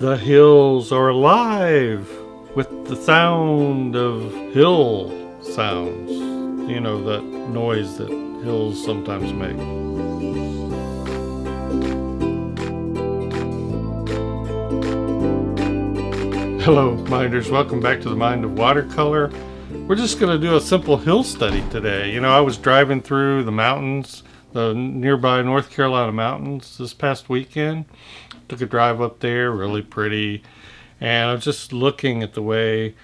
The hills are alive with the sound of hill sounds. You know, that noise that hills sometimes make. Hello, minders. Welcome back to the Mind of Watercolor. We're just going to do a simple hill study today. You know, I was driving through the mountains, the nearby North Carolina mountains this past weekend. Took a drive up there, really pretty. And I was just looking at the way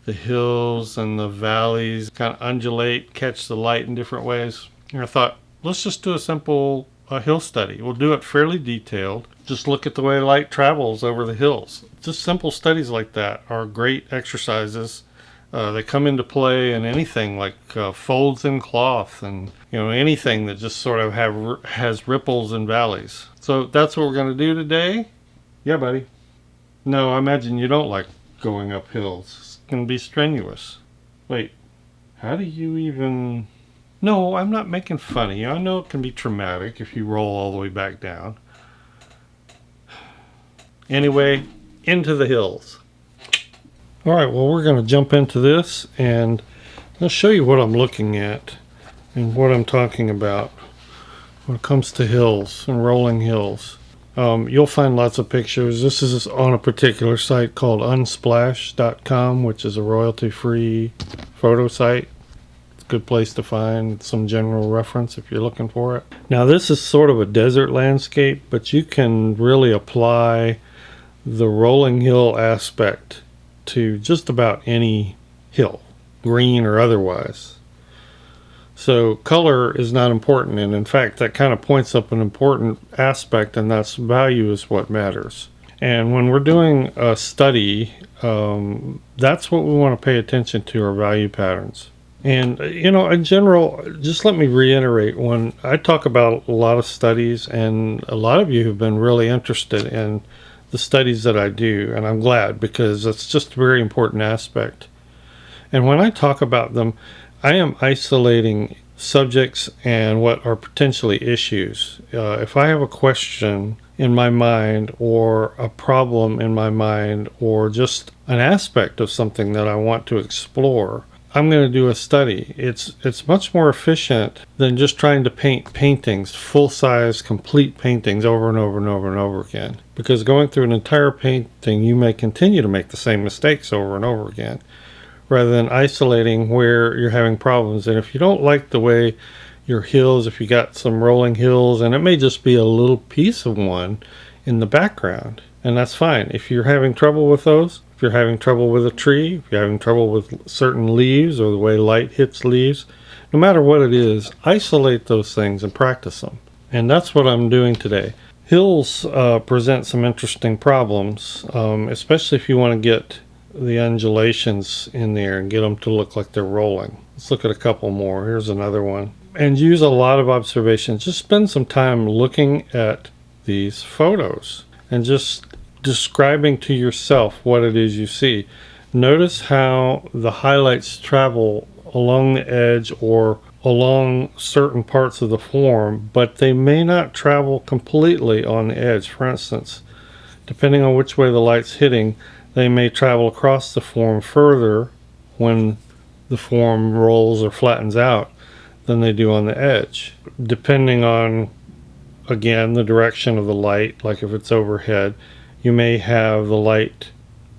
the hills and the valleys kind of undulate, catch the light in different ways. And I thought, let's just do a simple hill study. We'll do it fairly detailed. Just look at the way light travels over the hills. Just simple studies like that are great exercises. They come into play in anything like folds in cloth and anything that just sort of has ripples and valleys. So that's what we're going to do today. Yeah, buddy. No, I imagine you don't like going up hills. It's going to be strenuous. Wait, how do you even... No, I'm not making fun of you. I know it can be traumatic if you roll all the way back down. Anyway, into the hills. All right, well, we're going to jump into this, and I'll show you what I'm looking at and what I'm talking about when it comes to hills and rolling hills. You'll find lots of pictures. This is on a particular site called unsplash.com, which is a royalty-free photo site. It's a good place to find some general reference if you're looking for it. Now, this is sort of a desert landscape, but you can really apply the rolling hill aspect to just about any hill, green or otherwise. So color is not important, and in fact that kind of points up an important aspect, and that's value is what matters. And when we're doing a study, that's what we want to pay attention to, are value patterns. And in general, just let me reiterate, when I talk about a lot of studies, and a lot of you have been really interested in the studies that I do, and I'm glad, because it's just a very important aspect. And when I talk about them, I am isolating subjects and what are potentially issues. If I have a question in my mind, or a problem in my mind, or just an aspect of something that I want to explore, I'm going to do a study. It's much more efficient than just trying to paint paintings, full-size, complete paintings over and over and over and over again. Because going through an entire painting, you may continue to make the same mistakes over and over again, rather than isolating where you're having problems. And if you don't like the way your hills, if you got some rolling hills, and it may just be a little piece of one in the background, and that's fine. If you're having trouble with those, if you're having trouble with a tree, if you're having trouble with certain leaves or the way light hits leaves, no matter what it is, isolate those things and practice them. And that's what I'm doing today. Hills present some interesting problems, especially if you want to get the undulations in there and get them to look like they're rolling. Let's look at a couple more. Here's another one. And use a lot of observations. Just spend some time looking at these photos and just describing to yourself what it is you see. Notice how the highlights travel along the edge or along certain parts of the form, but they may not travel completely on the edge. For instance, depending on which way the light's hitting, they may travel across the form further when the form rolls or flattens out than they do on the edge. Depending on, again, the direction of the light, like if it's overhead, you may have the light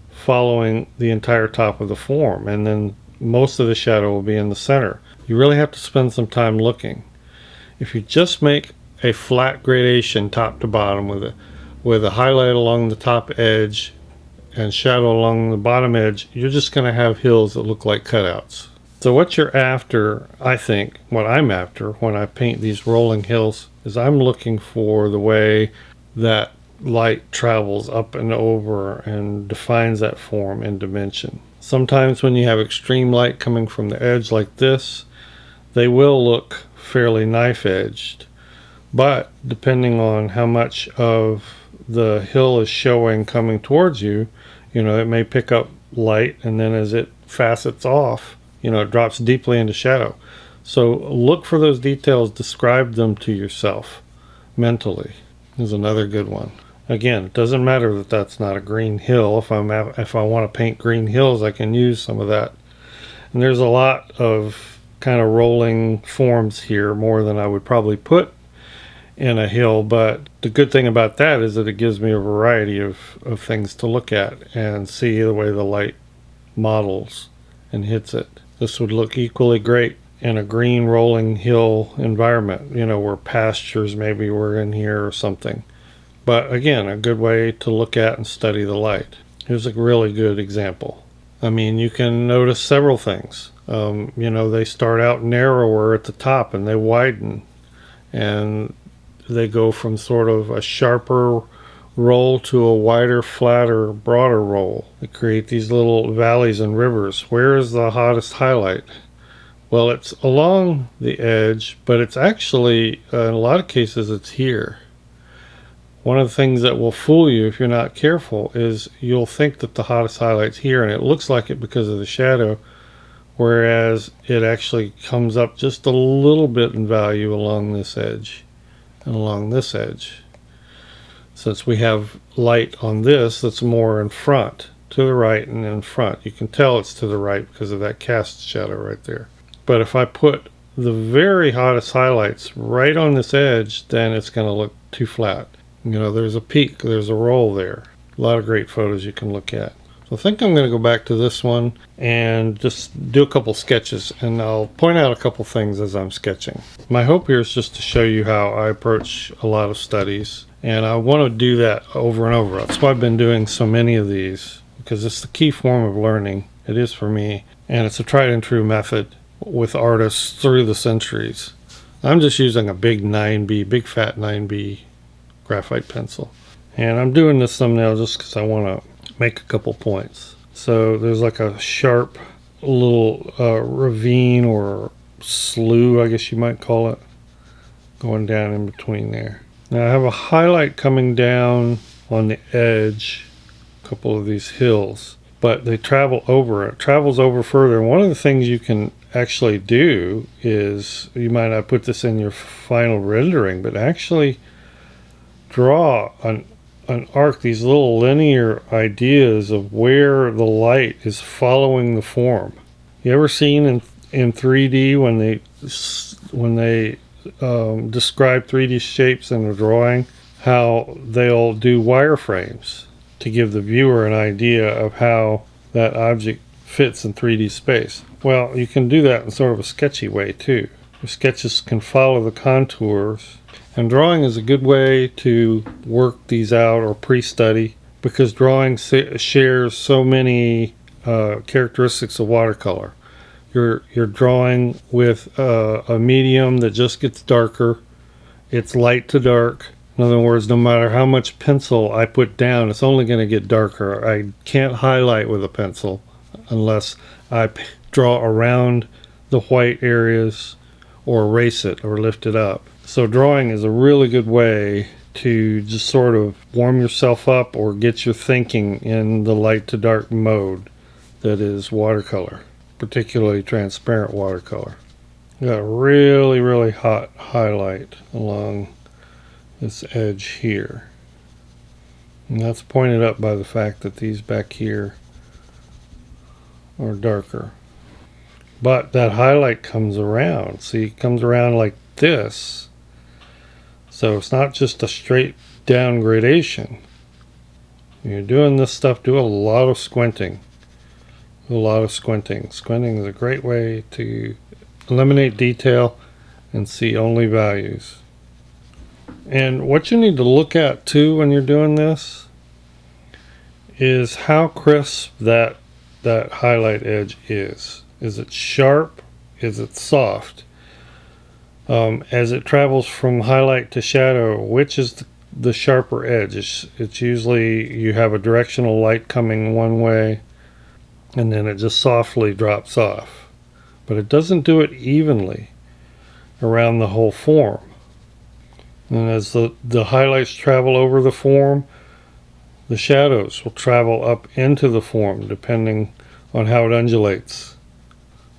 following the entire top of the form, and then most of the shadow will be in the center. You really have to spend some time looking. If you just make a flat gradation top to bottom with a highlight along the top edge and shadow along the bottom edge, you're just going to have hills that look like cutouts. So what you're after, I think, what I'm after when I paint these rolling hills, is I'm looking for the way that light travels up and over and defines that form and dimension. Sometimes when you have extreme light coming from the edge like this, they will look fairly knife-edged, but depending on how much of the hill is showing coming towards you, it may pick up light, and then as it facets off, it drops deeply into shadow. So look for those details, describe them to yourself mentally. Here's another good one. Again, it doesn't matter that that's not a green hill. If I want to paint green hills, I can use some of that. And there's a lot of kind of rolling forms here, more than I would probably put in a hill. But the good thing about that is that it gives me a variety of things to look at and see the way the light models and hits it. This would look equally great in a green rolling hill environment, you know, where pastures maybe were in here or something. But again, a good way to look at and study the light. Here's a really good example. I mean, you can notice several things. You know, they start out narrower at the top and they widen, and they go from sort of a sharper roll to a wider, flatter, broader roll. They create these little valleys and rivers. Where is the hottest highlight? Well, it's along the edge, but it's actually, in a lot of cases, it's here. One of the things that will fool you if you're not careful is you'll think that the hottest highlight's here, and it looks like it because of the shadow, whereas it actually comes up just a little bit in value along this edge and along this edge. Since we have light on this that's more in front, to the right and in front. You can tell it's to the right because of that cast shadow right there. But if I put the very hottest highlights right on this edge, then it's going to look too flat. You know, there's a peak, there's a roll there. A lot of great photos you can look at. So I think I'm going to go back to this one and just do a couple sketches, and I'll point out a couple things as I'm sketching. My hope here is just to show you how I approach a lot of studies, and I want to do that over and over. That's why I've been doing so many of these, because it's the key form of learning. It is for me, and it's a tried and true method with artists through the centuries. I'm just using a big 9B, big fat 9B graphite pencil, and I'm doing this thumbnail just because I want to make a couple points. So there's like a sharp little ravine or slough, I guess you might call it, going down in between there. Now I have a highlight coming down on the edge, a couple of these hills, but they travel over. It travels over further. And one of the things you can actually do is, you might not put this in your final rendering, but actually draw an arc, these little linear ideas of where the light is following the form. You ever seen in 3D when they describe 3D shapes in a drawing, how they'll do wireframes to give the viewer an idea of how that object fits in 3D space? Well, you can do that in sort of a sketchy way too. Your sketches can follow the contours, and drawing is a good way to work these out or pre-study, because drawing shares so many characteristics of watercolor. You're drawing with a medium that just gets darker. It's light to dark. In other words, no matter how much pencil I put down, it's only going to get darker. I can't highlight with a pencil unless I draw around the white areas or erase it or lift it up. So drawing is a really good way to just sort of warm yourself up or get your thinking in the light to dark mode that is watercolor, particularly transparent watercolor. Got a really, really hot highlight along this edge here. And that's pointed up by the fact that these back here are darker. But that highlight comes around. See, it comes around like this. So it's not just a straight down gradation. When you're doing this stuff, do a lot of squinting. A lot of squinting. Squinting is a great way to eliminate detail and see only values. And what you need to look at too when you're doing this is how crisp that highlight edge is. Is it sharp? Is it soft? As it travels from highlight to shadow, which is the sharper edge? It's usually, you have a directional light coming one way and then it just softly drops off. But it doesn't do it evenly around the whole form. And as the highlights travel over the form, the shadows will travel up into the form depending on how it undulates.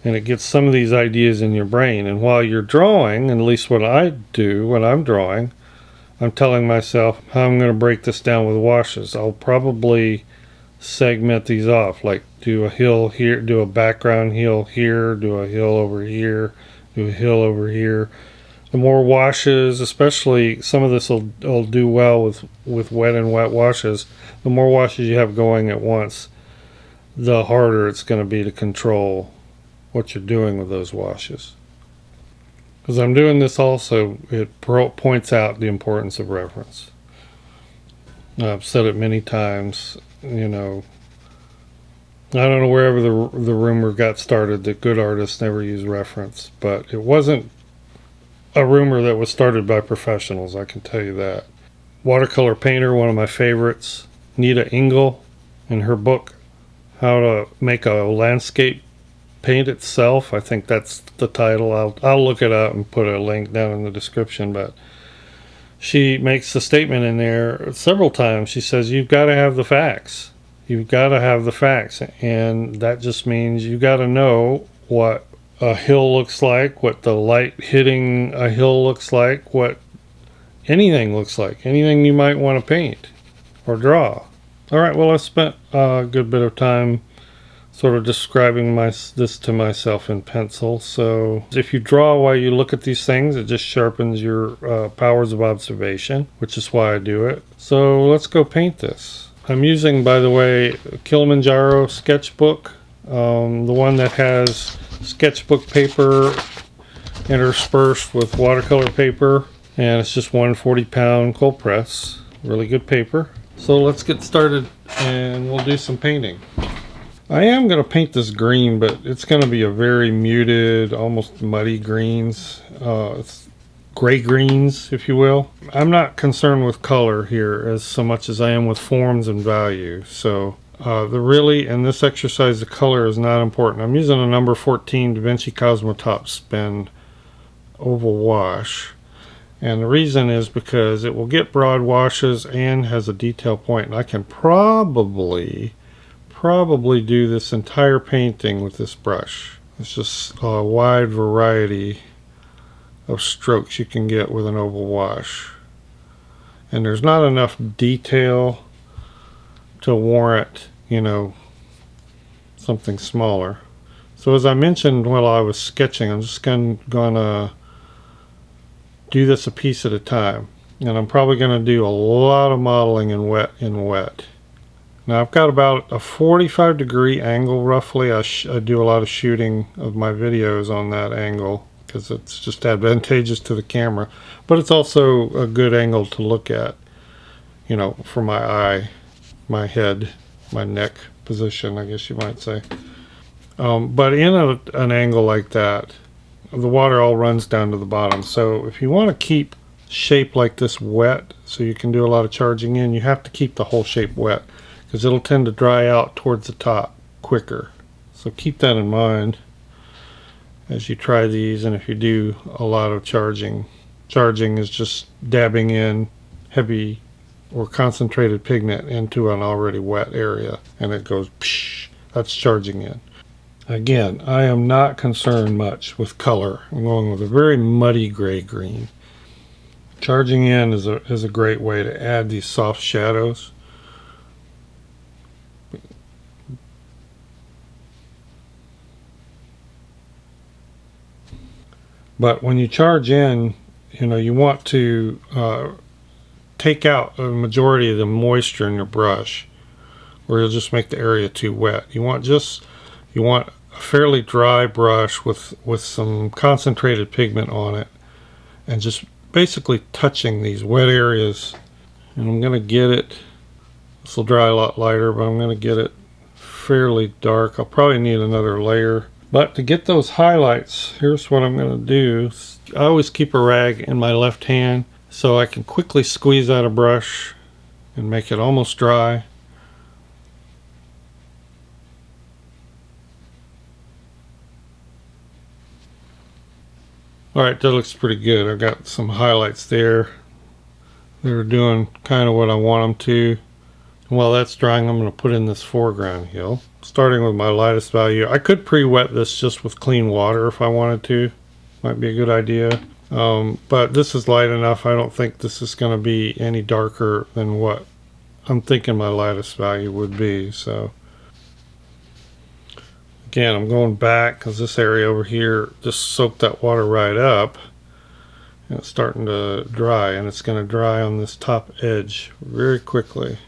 And it gets some of these ideas in your brain. And while you're drawing, at least what I do when I'm drawing, I'm telling myself how I'm going to break this down with washes. I'll probably segment these off, like do a hill here, do a background hill here, do a hill over here, do a hill over here. The more washes, especially some of this will do well with wet and wet washes. The more washes you have going at once, the harder it's going to be to control what you're doing with those washes. As I'm doing this also, it points out the importance of reference. I've said it many times, you know, I don't know wherever the rumor got started that good artists never use reference, but it wasn't a rumor that was started by professionals, I can tell you that. Watercolor painter, one of my favorites, Nita Engel, in her book, How to Make a Landscape Paint Itself, I think that's the title. I'll look it up and put a link down in the description, but she makes the statement in there several times. She says, you've got to have the facts. You've got to have the facts, and that just means you got to know what a hill looks like, what the light hitting a hill looks like, what anything looks like, anything you might want to paint or draw. All right, well, I spent a good bit of time sort of describing this to myself in pencil. So if you draw while you look at these things, it just sharpens your powers of observation, which is why I do it. So let's go paint this. I'm using, by the way, Kilimanjaro sketchbook, the one that has sketchbook paper interspersed with watercolor paper, and it's just 140-pound cold press. Really good paper. So let's get started and we'll do some painting. I am going to paint this green, but it's going to be a very muted, almost muddy greens. It's gray greens, if you will. I'm not concerned with color here as so much as I am with forms and value. So in this exercise, the color is not important. I'm using a number 14 Da Vinci Cosmo Top Spin oval wash. And the reason is because it will get broad washes and has a detail point. And I can probably do this entire painting with this brush. It's just a wide variety of strokes you can get with an oval wash. And there's not enough detail to warrant, you know, something smaller. So as I mentioned while I was sketching, I'm just gonna do this a piece at a time. And I'm probably gonna do a lot of modeling in wet. Now I've got about a 45-degree angle roughly. I do a lot of shooting of my videos on that angle because it's just advantageous to the camera, but it's also a good angle to look at, you know, for my eye, my head, my neck position, I guess you might say. But in an angle like that, the water all runs down to the bottom. So if you want to keep shape like this wet so you can do a lot of charging in, you have to keep the whole shape wet, because it'll tend to dry out towards the top quicker. So keep that in mind as you try these, and if you do a lot of charging. Charging is just dabbing in heavy or concentrated pigment into an already wet area, and it goes psh, that's charging in. Again, I am not concerned much with color. I'm going with a very muddy gray green. Charging in is a great way to add these soft shadows. But when you charge in, you know, you want to take out a majority of the moisture in your brush, or you'll just make the area too wet. You want a fairly dry brush with some concentrated pigment on it, and just basically touching these wet areas. And I'm going to get it, this will dry a lot lighter, but I'm going to get it fairly dark. I'll probably need another layer. But to get those highlights, here's what I'm going to do. I always keep a rag in my left hand so I can quickly squeeze out a brush and make it almost dry. Alright, that looks pretty good. I've got some highlights there. They're doing kind of what I want them to. And while that's drying, I'm going to put in this foreground hill, starting with my lightest value. I could pre-wet this just with clean water if I wanted to. Might be a good idea. But this is light enough. I don't think this is going to be any darker than what I'm thinking my lightest value would be. So again, I'm going back because this area over here just soaked that water right up. And it's starting to dry, and it's going to dry on this top edge very quickly.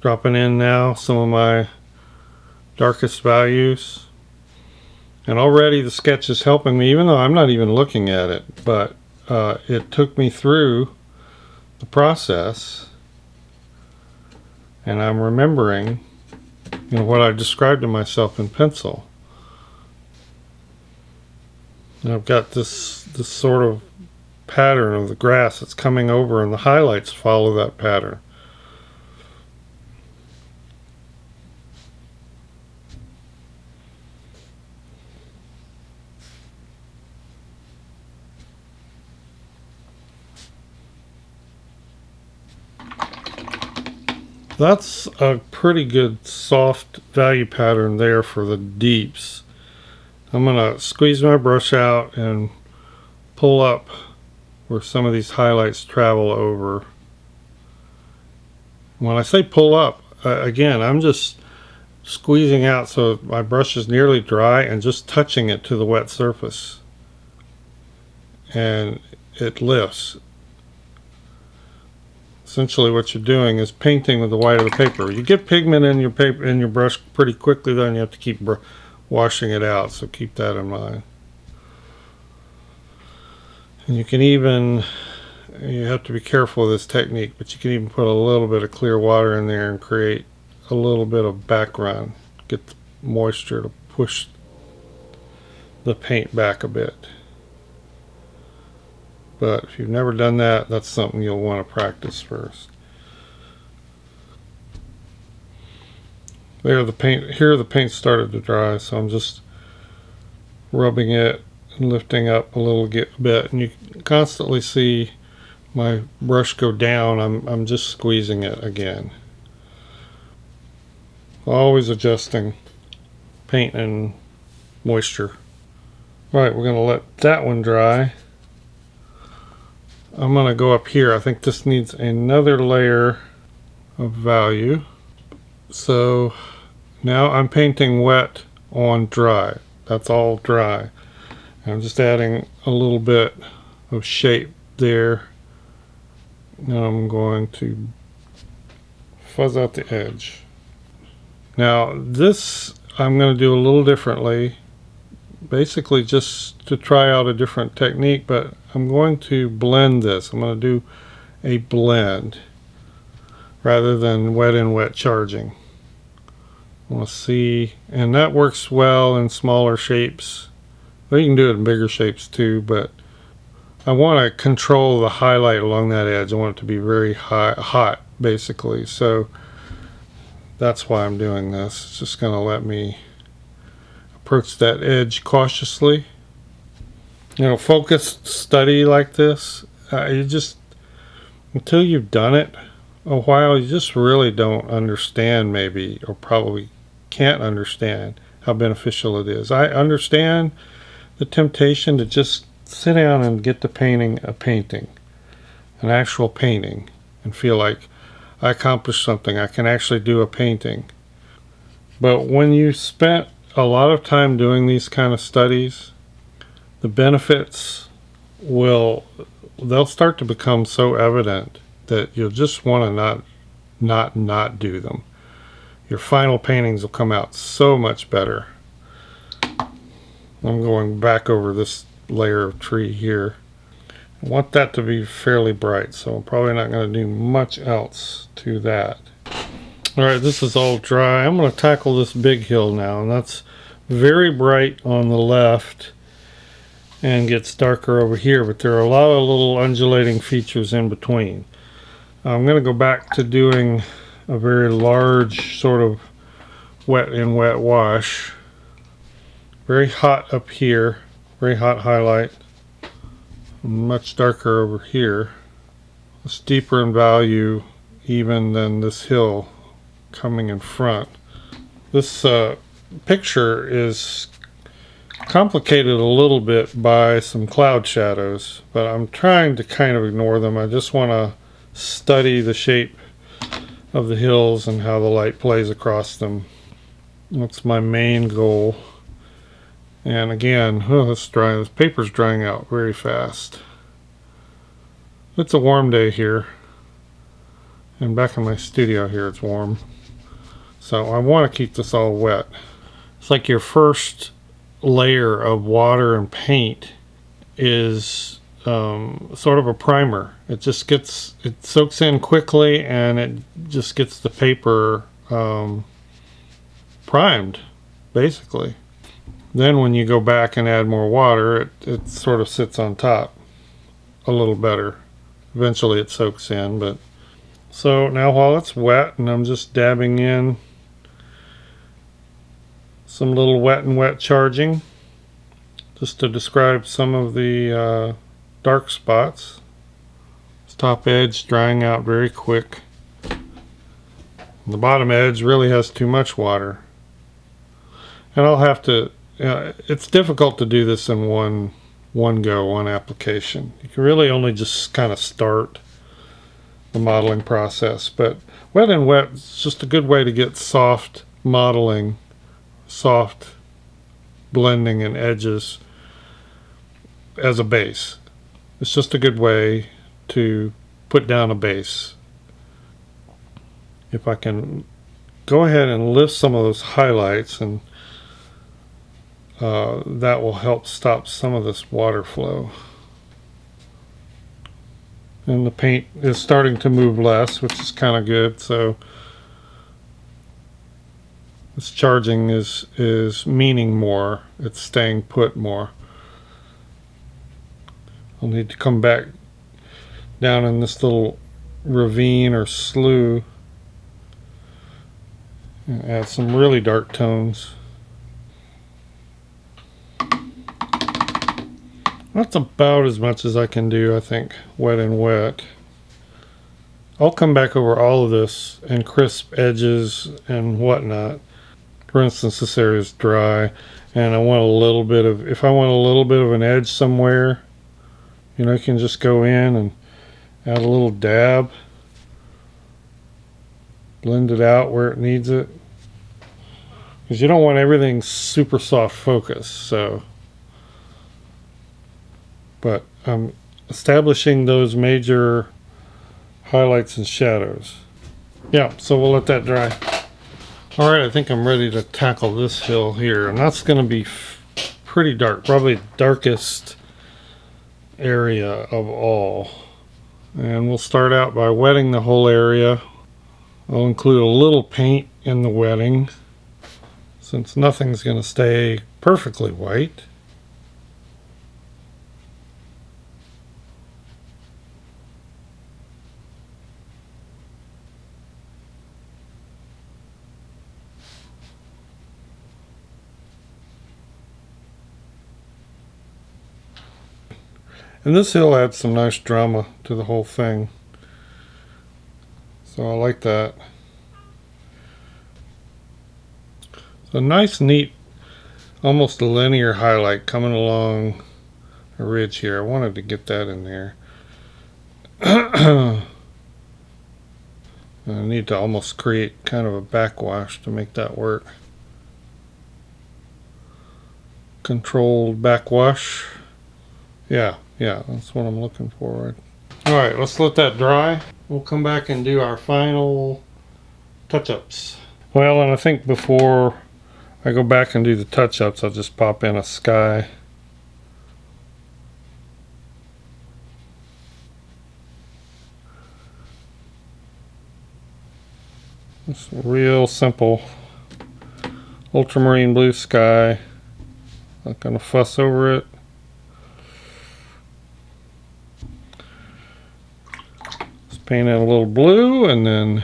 Dropping in now some of my darkest values. And already the sketch is helping me, even though I'm not even looking at it. But it took me through the process. And I'm remembering, what I described to myself in pencil. And I've got this sort of pattern of the grass that's coming over, and the highlights follow that pattern. That's a pretty good soft value pattern there for the deeps. I'm going to squeeze my brush out and pull up where some of these highlights travel over. When I say pull up, again, I'm just squeezing out so my brush is nearly dry and just touching it to the wet surface. And it lifts. Essentially what you're doing is painting with the white of the paper. You get pigment in your paper, in your brush pretty quickly, then you have to keep washing it out, so keep that in mind. And you can even, you have to be careful of this technique, but you can even put a little bit of clear water in there and create a little bit of background. Get the moisture to push the paint back a bit. But if you've never done that, that's something you'll want to practice first. There, the paint, here the paint started to dry, so I'm just rubbing it and lifting up a little bit, and you constantly see my brush go down. I'm just squeezing it again. Always adjusting paint and moisture. Right, we're going to let that one dry. I'm going to go up here. I think this needs another layer of value. So now I'm painting wet on dry. That's all dry. I'm just adding a little bit of shape there. Now I'm going to fuzz out the edge. Now this I'm going to do a little differently. Basically just to try out a different technique, but I'm going to blend this. I'm going to do a blend rather than wet in wet charging. I want to see, and that works well in smaller shapes. Well, you can do it in bigger shapes too, but I want to control the highlight along that edge. I want it to be very hot basically, so that's why I'm doing this. It's just going to let me approach that edge cautiously. Focused study like this, you just, until you've done it a while, you just really don't understand, maybe, or probably can't understand how beneficial it is. I understand the temptation to just sit down and get to painting a painting, an actual painting, and feel like I accomplished something. I can actually do a painting. But when you spent a lot of time doing these kind of studies, the benefits they'll start to become so evident that you'll just want to not do them. Your final paintings will come out so much better. I'm going back over this layer of tree here. I want that to be fairly bright, so I'm probably not going to do much else to that. Alright, this is all dry. I'm going to tackle this big hill now, and that's very bright on the left and gets darker over here, but there are a lot of little undulating features in between. I'm going to go back to doing a very large sort of wet in wet wash. Very hot up here, very hot highlight. Much darker over here. It's deeper in value even than this hill coming in front. This picture is complicated a little bit by some cloud shadows, but I'm trying to kind of ignore them. I just want to study the shape of the hills and how the light plays across them. That's my main goal. And again, oh, it's dry. This paper's drying out very fast. It's a warm day here, and back in my studio here it's warm, so I want to keep this all wet. It's like your first layer of water and paint is sort of a primer. It soaks in quickly, and it just gets the paper primed, basically. Then when you go back and add more water, it sort of sits on top a little better. Eventually it soaks in, but so now while it's wet, and I'm just dabbing in some little wet and wet charging just to describe some of the dark spots. This top edge drying out very quick. The bottom edge really has too much water, and I'll have to it's difficult to do this in one go, one application. You can really only just kind of start the modeling process, but wet and wet is just a good way to get soft modeling, soft blending in edges as a base. It's just a good way to put down a base. If I can go ahead and lift some of those highlights, and that will help stop some of this water flow. And the paint is starting to move less, which is kind of good. So this charging is meaning more. It's staying put more. I'll need to come back down in this little ravine or slough and add some really dark tones. That's about as much as I can do, I think, wet and wet. I'll come back over all of this and crisp edges and whatnot. For instance, this area is dry, and I want a little bit of, if I want a little bit of an edge somewhere, you know, you can just go in and add a little dab, blend it out where it needs it, because you don't want everything super soft focus. So, but I'm establishing those major highlights and shadows. Yeah, so we'll let that dry. All right, I think I'm ready to tackle this hill here, and that's going to be pretty dark, probably the darkest area of all. And we'll start out by wetting the whole area. I'll include a little paint in the wetting, since nothing's going to stay perfectly white. And this hill adds some nice drama to the whole thing. So I like that. So nice, neat, almost a linear highlight coming along a ridge here. I wanted to get that in there. I need to almost create kind of a backwash to make that work. Controlled backwash. Yeah, that's what I'm looking for. Alright, let's let that dry. We'll come back and do our final touch-ups. Well, and I think before I go back and do the touch-ups, I'll just pop in a sky. It's real simple. Ultramarine blue sky. Not gonna fuss over it. Paint it a little blue and then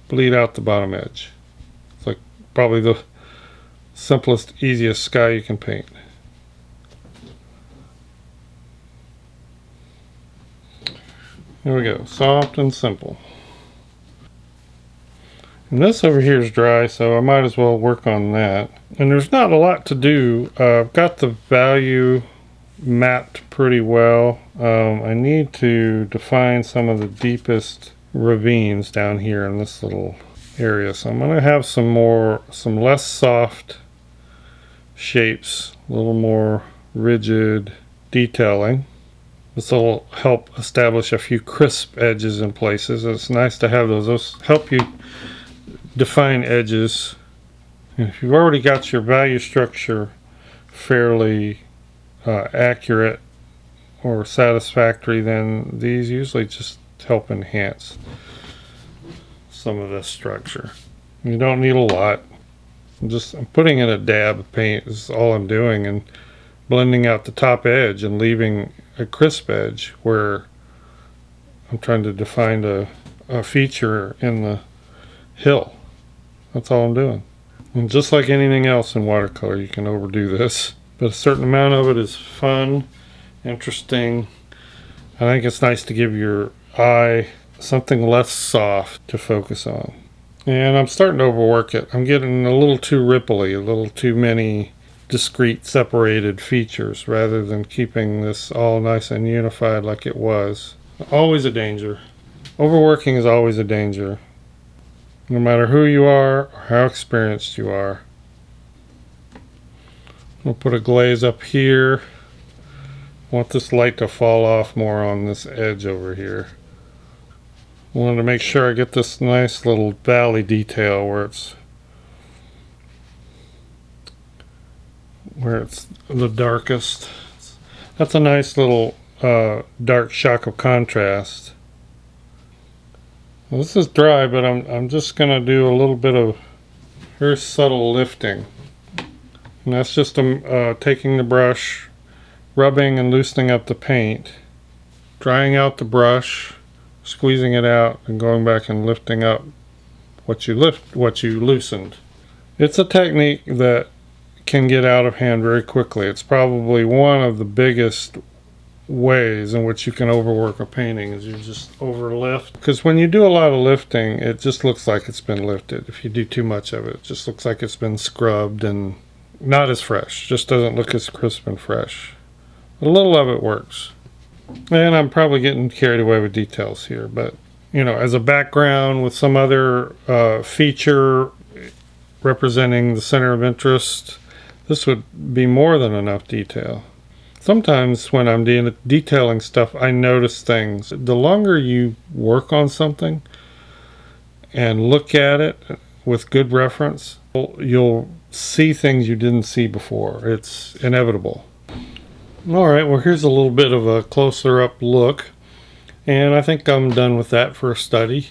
bleed out the bottom edge. It's like probably the simplest, easiest sky you can paint. There we go, soft and simple. And this over here is dry, so I might as well work on that. And there's not a lot to do. I've got the value mapped pretty well. I need to define some of the deepest ravines down here in this little area. So I'm going to have some less soft shapes, a little more rigid detailing. This will help establish a few crisp edges in places. It's nice to have those. Those help you define edges. And if you've already got your value structure fairly accurate or satisfactory, then these usually just help enhance some of this structure. You don't need a lot. I'm putting in a dab of paint is all I'm doing, and blending out the top edge and leaving a crisp edge where I'm trying to define a feature in the hill. That's all I'm doing. And just like anything else in watercolor, you can overdo this, but a certain amount of it is fun, interesting. I think it's nice to give your eye something less soft to focus on. And I'm starting to overwork it. I'm getting a little too ripply, a little too many discrete separated features rather than keeping this all nice and unified like it was. Always a danger. Overworking is always a danger. No matter who you are or how experienced you are. We'll put a glaze up here. I want this light to fall off more on this edge over here. I wanted to make sure I get this nice little valley detail where it's the darkest. That's a nice little dark shock of contrast. Well, this is dry, but I'm just going to do a little bit of very subtle lifting. And that's just taking the brush, rubbing and loosening up the paint, drying out the brush, squeezing it out, and going back and lifting up what you loosened. It's a technique that can get out of hand very quickly. It's probably one of the biggest ways in which you can overwork a painting is you just overlift, because when you do a lot of lifting it just looks like it's been lifted. If you do too much of it, it just looks like it's been scrubbed and not as fresh, just doesn't look as crisp and fresh. A little of it works, and I'm probably getting carried away with details here, but you know, as a background with some other feature representing the center of interest, this would be more than enough detail. Sometimes when I'm detailing stuff, I notice things. The longer you work on something and look at it with good reference, you'll see things you didn't see before. It's inevitable. All right, well, here's a little bit of a closer up look, and I think I'm done with that for a study.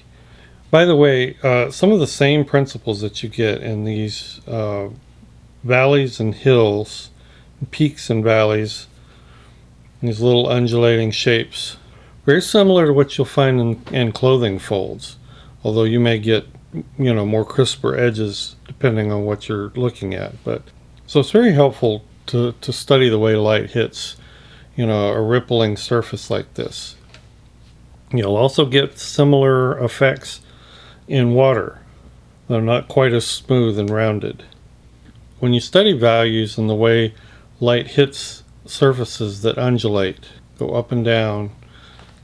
By the way, some of the same principles that you get in these valleys and hills, peaks and valleys, these little undulating shapes, very similar to what you'll find in clothing folds, although you may get, you know, more crisper edges depending on what you're looking at. But so it's very helpful to study the way light hits, you know, a rippling surface like this. You'll also get similar effects in water. They're not quite as smooth and rounded. When you study values and the way light hits surfaces that undulate, go up and down,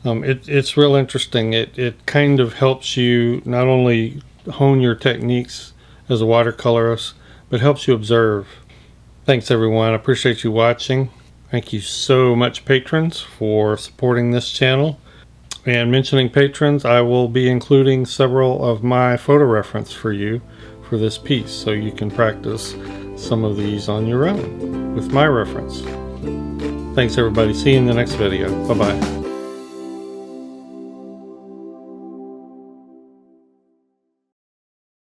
it's real interesting. It kind of helps you not only hone your techniques as a watercolorist, but helps you observe. Thanks everyone, I appreciate you watching. Thank you so much, patrons, for supporting this channel. And mentioning patrons, I will be including several of my photo reference for you for this piece, so you can practice some of these on your own with my reference. Thanks everybody. See you in the next video. Bye-bye.